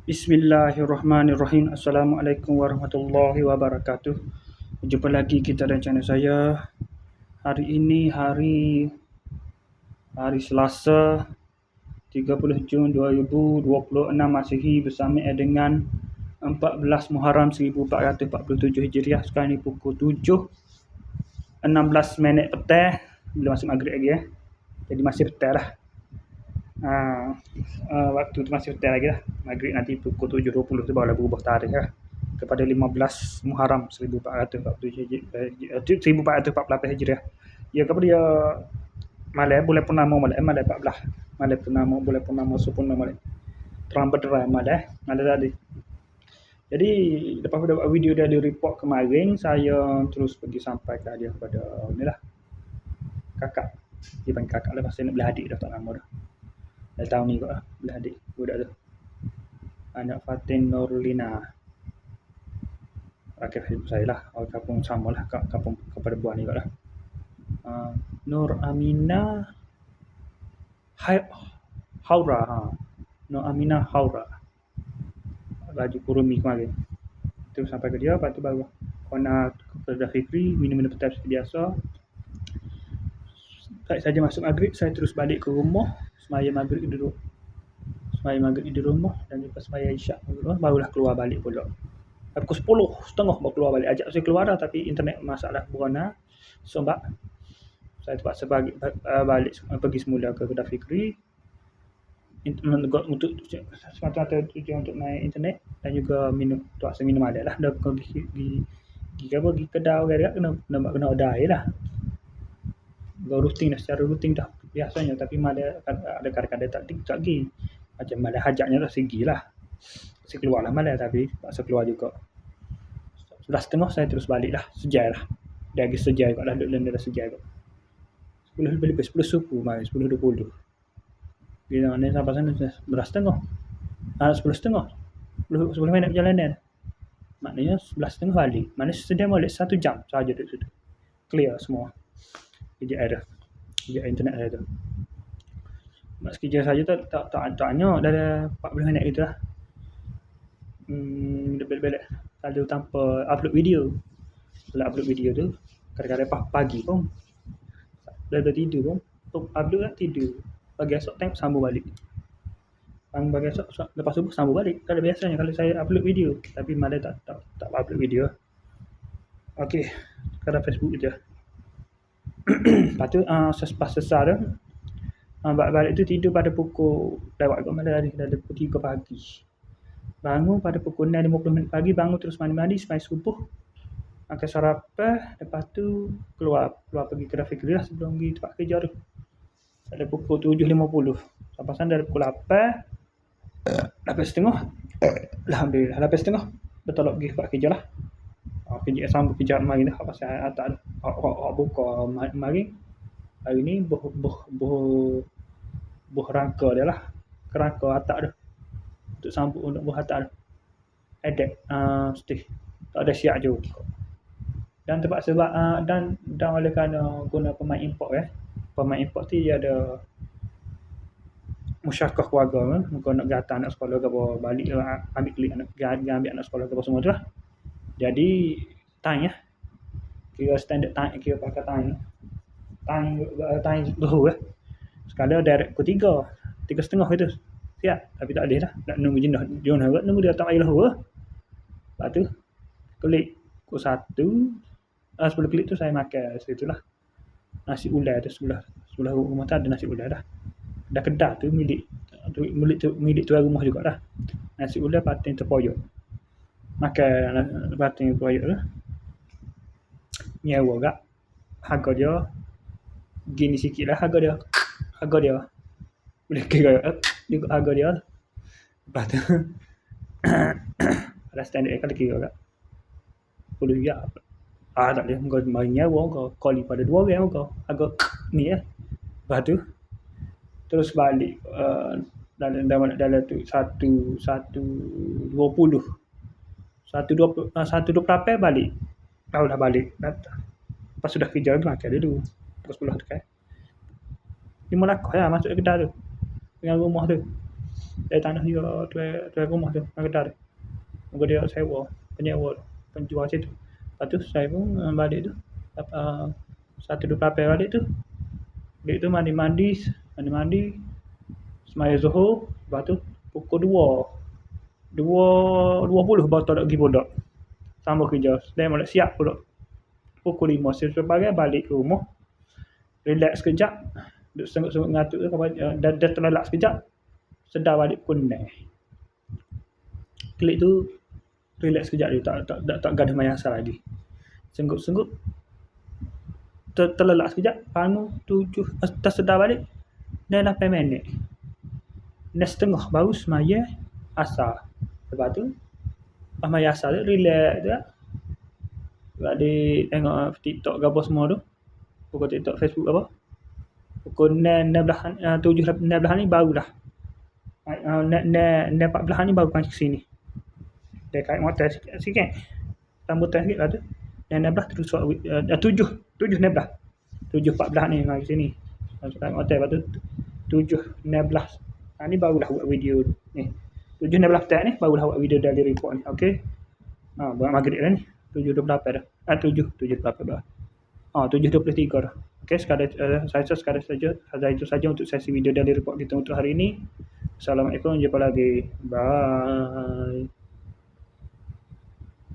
Bismillahirrahmanirrahim. Assalamualaikum warahmatullahi wabarakatuh. Jumpa lagi kita dan channel saya. Hari ini hari Selasa 30 Jun 2026 Masihi bersama dengan 14 Muharram 1447 Hijriah. Sekarang ni pukul 7.16 minit petang. Belum masuk maghrib lagi Jadi masih petang lah. Waktu tu masih petang lagi lah. Maghrib nanti pukul 7.20 tu barulah berubah tarikh lah kepada 15 Muharram 1448 Hijriah. Ya kepada dia malam bulan purnama malam 14. Malam purnama bulan purnama sempurna malam. Terang benderang malam tadi. Jadi lepas pada buat video dia report kemarin, saya terus pergi sampaikan dia kepada inilah kakak. Dia panggil kakak lah pasal nak belah adik dah tak lama dah. Dah tahun ni kot lah belah adik budak tu. Anak Fatin Nurlina. Rakyat Facebook saya lah. Orang kampung sama lah. Kampung kepada buah ni kot lah. Nur Amina Haura. Nur Amina Haura. Baju kurumi kemarin. Terus sampai ke dia. Lepas tu baru Kona kepada Fikri. Minum-minum petang seperti biasa. Baik saja masuk maghrib. Saya terus balik ke rumah. Semaya maghrib di rumah. Dan lepas semaya isyak barulah keluar balik pula. Pukul 10.30 baru keluar balik. Ajak saya keluar dah tapi internet masalah berona. Sebab saya terpaksa balik pergi semula ke kedai Fikri untuk semata-mata tujuan untuk naik internet dan juga terpaksa minum air lah. Dah pergi kedai orang dia kena order air lah. Secara rutin dah biasanya, tapi ada kadang-kadang tak pergi. Macam malam hajatnya dah segi lah. Saya keluar lah malam tapi terpaksa keluar juga. 11.30 saya terus balik lah. Sejai lah. Dia lagi sejai kot lah. Duduk dah sejai kot. 10 suku malam. 10.20. Bila ni sampai sana 11.30. 10.30. 10 minit perjalanan. Maknanya 11.30 balik. Maknanya sedia balik 1 jam sahaja duduk situ. Clear semua. Kejap internet saya tu. Sekejap saja tak hanya dah 40 minit gitu lah. Balik kalau tanpa upload video. Kalau upload video tu kadang-kadang pagi pun dah tidur pun upload lah tidur. Pagi esok time sambung balik. Pagi esok lepas subuh sambung balik. Kalau biasanya kalau saya upload video, tapi malam tak upload video. Okey, sekarang Facebook je. Lepas tu sesar tu balik tu tidur pada pukul lewat kat malam tadi dah pukul 3 pagi. Bangun pada pukul 6.50 pagi, bangun terus mandi sembahyang subuh. Makan sarapan, lepas tu keluar pergi kedai Fikri lah sebelum pergi tempat kerja tu. Ada pukul 7.50. Sampai sana dari pukul 8. 8.30. Alhamdulillah 8.30 betul pergi tempat kerja lah. Kerja sambung kerja mari dah pasal atas tu. Buka mari. Hari ni buh rangka dia lah. Kerangka atas tu. Untuk sambung untuk buh atas tu. Edek stih. Tak ada siap je. Dan terpaksa dan oleh kerana guna pemain import pemain import tu dia ada musyarakah keluarga kau nak gata anak sekolah ke balik ambil klik ambil anak sekolah ke semua tu lah. Jadi time kira standard time, kira pakai time dulu sekala direct pukul 3.30 itu siap, tapi tak boleh lah nak nunggu jenuh nunggu dia tak payah lahu. Lepas tu klik pukul 1 10 klik tu saya makan situlah nasi ulai tu sebelah rumah tu ada nasi ulai dah kedai tu milik tuan rumah juga dah. Nasi ulai patin terpoyok makan patin terpoyok tu nyewa gak harga dia gini sikit lah harga dia boleh kira juga harga dia. Lepas tu ada standard kalau kira gak 10 ya tak boleh kau main nyewa kau kali pada 2 orang kau harga ni lepas tu terus balik dalam tu 1.20 1.28 balik barulah balik lepas sudah kerja lagi makan dulu pukul 10 tu kan 5 lakah lah masuk kedai tu dengan rumah tu Dari tanah dia tuan rumah tu, Kedah tu. Muka dia sewa, penyewa tu, penjual situ. Lepas tu saya pun balik tu, 1.28 balik tu. Balik tu mandi-mandi, semaya Zuhur. Lepas tu pukul 2.20 baru tak pergi pulak. Sambung kerja. Saya malah siap pulak. Pukul 5 sebagai balik ke rumah. Relax sekejap. Duduk senggut-senggut ngatuk tu. Dah terlelap sekejap. Sedar balik pukul 6. Klik tu relax sekejap dia. Tak gaduh main asal lagi. Senggut-senggut. Terlelap sekejap. Bangun 7. Tersedar balik. 8 minit. 6.30 baru semaya asal. Lepas tu pas maya asal tu relax je. Adik tengok TikTok ke apa semua tu. Pukul TikTok, Facebook apa. Pukul 7.16 ni barulah. 14 ni baru kan ke sini. Dia kait motor sikit. Tambah test sikit lah tu. 16 terus 7.16. 7.14 ni mai ke sini. Kait motor lepas tu 7.16. Ni barulah buat video ni. 7.16 tag ni barulah buat video daily report ni. Okey. Buat maghrib dah ni. 7.28 dah. 7.28 dah. 7.23 dah. Okey, sekadar itu saja untuk sesi video daily report kita untuk hari ini. Assalamualaikum, jumpa lagi. Bye.